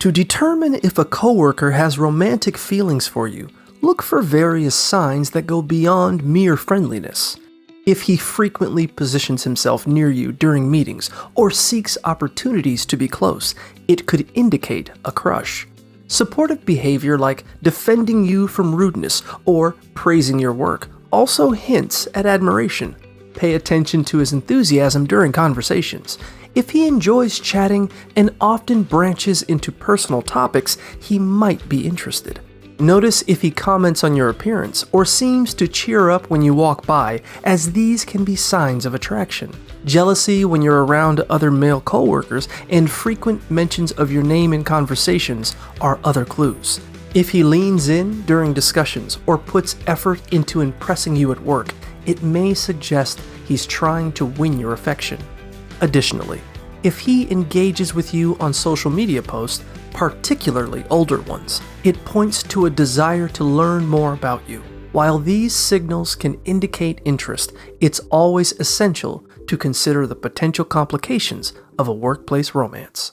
To determine if a coworker has romantic feelings for you, look for various signs that go beyond mere friendliness. If he frequently positions himself near you during meetings or seeks opportunities to be close, it could indicate a crush. Supportive behavior like defending you from rudeness or praising your work also hints at admiration. Pay attention to his enthusiasm during conversations. If he enjoys chatting and often branches into personal topics, he might be interested. Notice if he comments on your appearance or seems to cheer up when you walk by, as these can be signs of attraction. Jealousy when you're around other male coworkers and frequent mentions of your name in conversations are other clues. If he leans in during discussions or puts effort into impressing you at work, it may suggest he's trying to win your affection. Additionally, if he engages with you on social media posts, particularly older ones, it points to a desire to learn more about you. While these signals can indicate interest, it's always essential to consider the potential complications of a workplace romance.